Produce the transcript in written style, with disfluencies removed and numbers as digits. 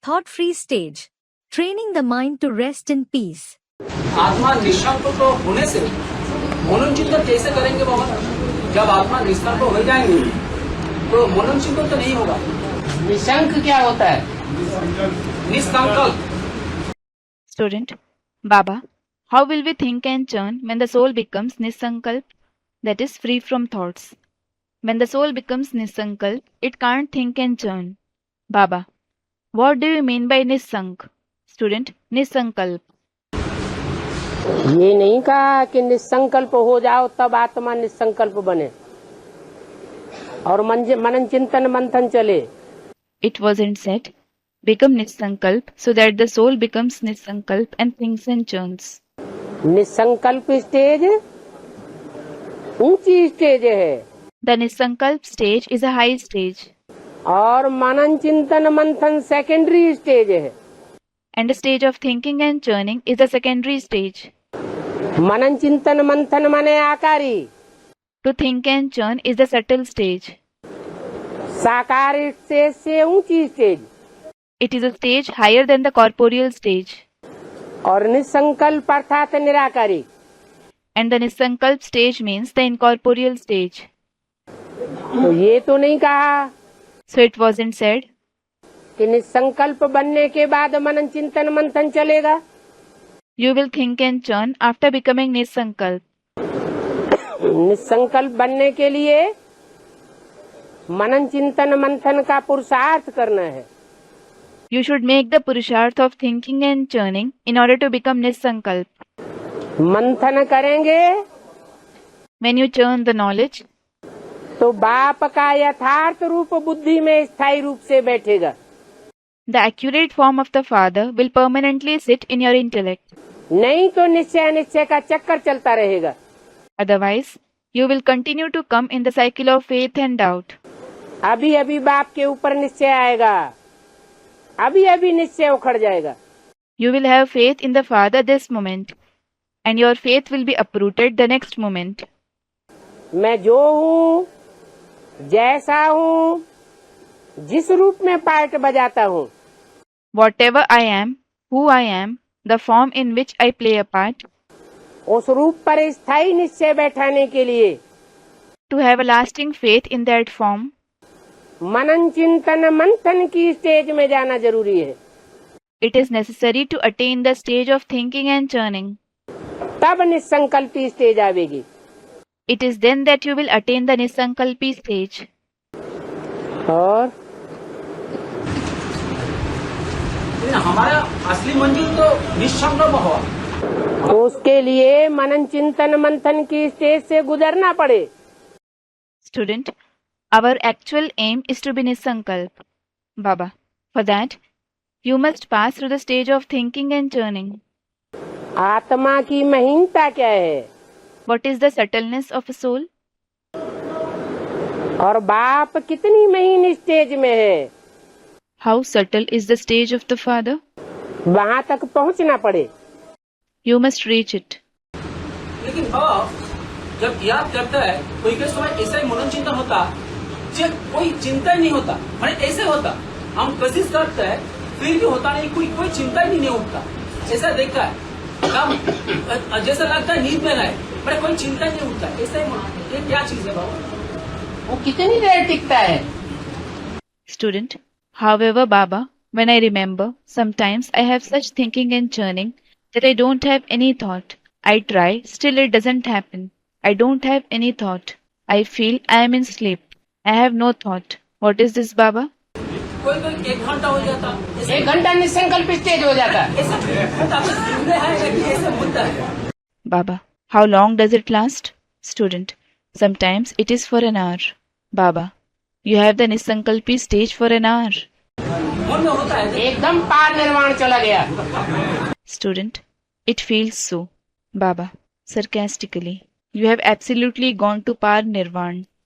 Thought-free stage. Training the mind to rest in peace. आत्मा निशंक तो होने से मनन चिंतन कैसे करेंगे बाबा? जब आत्मा निशंक हो जाएंगे तो मनन चिंतन तो नहीं होगा। निशंक क्या होता है? निसंकल्प। Student, Baba, how will we think and churn when the soul becomes Nisankalp, that is free from thoughts? When the soul becomes Nisankalp, it can't think and churn. Baba, what do you mean by Nisank? Student, Nisankalp. ये नहीं कहा कि निसंकल्प हो जाओ तब आत्मा निसंकल्प बने और मनन चिंतन मंथन चले। It wasn't said, become Nisankalp so that the soul becomes Nisankalp and thinks and churns. निसंकल्प स्टेज ऊंची स्टेज है The Nisankalp stage is a high stage और मनन चिंतन मंथन सेकेंडरी स्टेज है। and the stage of thinking and churning is the secondary stage. मनन चिंतन मंथन माने आकारी, To think and churn is the subtle stage. साकार स्टेज से ऊंची stage It is a stage higher than the corporeal stage. और निसंकल्प अर्थात निराकारी। And the Nisankalp stage means the incorporeal stage. तो ये तो नहीं कहा So it wasn't said कि निसंकल्प बनने के बाद मनन चिंतन मंथन चलेगा। you will think and churn after becoming Nisankalp. निसंकल्प बनने के लिए मनन चिंतन मंथन का पुरुषार्थ करना है। You should make the purusharth of thinking and churning in order to become Nisankalp. मंथन करेंगे When you churn the knowledge, तो बाप का यथार्थ रूप बुद्धि में स्थायी रूप से बैठेगा। the accurate form of the Father will permanently sit in your intellect. नहीं तो निश्चय का चक्कर चलता रहेगा। Otherwise, you will continue to come in the cycle of faith and doubt. अभी अभी बाप के ऊपर निश्चय आएगा, अभी अभी निश्चय उखड़ जाएगा। You will have faith in the Father this moment, and your faith will be uprooted the next moment. मैं जो हूँ, जैसा हूँ, जिस रूप में पार्ट बजाता हूँ, Whatever I am, who I am, the form in which I play a part, उस रूप पर स्थायी निश्चय बैठाने के लिए to have a lasting faith in that form, मनन चिंतन मंथन की स्टेज में जाना जरूरी है। it is necessary to attain the stage of thinking and churning. तब निसंकल्पी स्टेज आवेगी। It is then that you will attain the Nisankalpi stage. और हमारा असली मंजिल तो निसंकल्प हुआ। तो उसके लिए मनन चिंतन मंथन की स्टेज से गुजरना पड़े। Student, our actual aim is to be Nisankalp. Baba, for that, you must pass through the stage of thinking and churning. आत्मा की महीनता क्या है What is the subtleness of a soul? और बाप कितनी महीन स्टेज में है, How subtle is the stage of the Father? वहाँ तक पहुँचना पड़े। You must reach it. लेकिन अब जब याद करता है कोई के समय ऐसा ही मनन चिंतन होता, जब कोई चिंता ही नहीं होता, माने ऐसे होता, हम कोशिश करते हैं फिर भी होता नहीं, कोई चिंता ही नहीं उठता, ऐसा देखता है, तब जैसा लगता है नींद में है, पर कोई चिंता ही नहीं उठता, ऐसा ही ये क्या चीज है बाबा? वो कितनी देर टिकता है? Student, however, Baba, when I remember, sometimes I have such thinking and churning that I don't have any thought. I try, still it doesn't happen. I don't have any thought. I feel I am in sleep. I have no thought. What is this, Baba? कोई 1 घंटा हो जाता, 1 घंटा निसंकल्प stage हो जाता। ऐसा होता है। Baba, how long does it last? Student, sometimes it is for an hour. Baba, you have the Nisankalpi stage for an hour. मन में होता है एकदम पार निर्वाण चला गया। Student, it feels so. Baba, sarcastically, you have absolutely gone to Par Nirvan.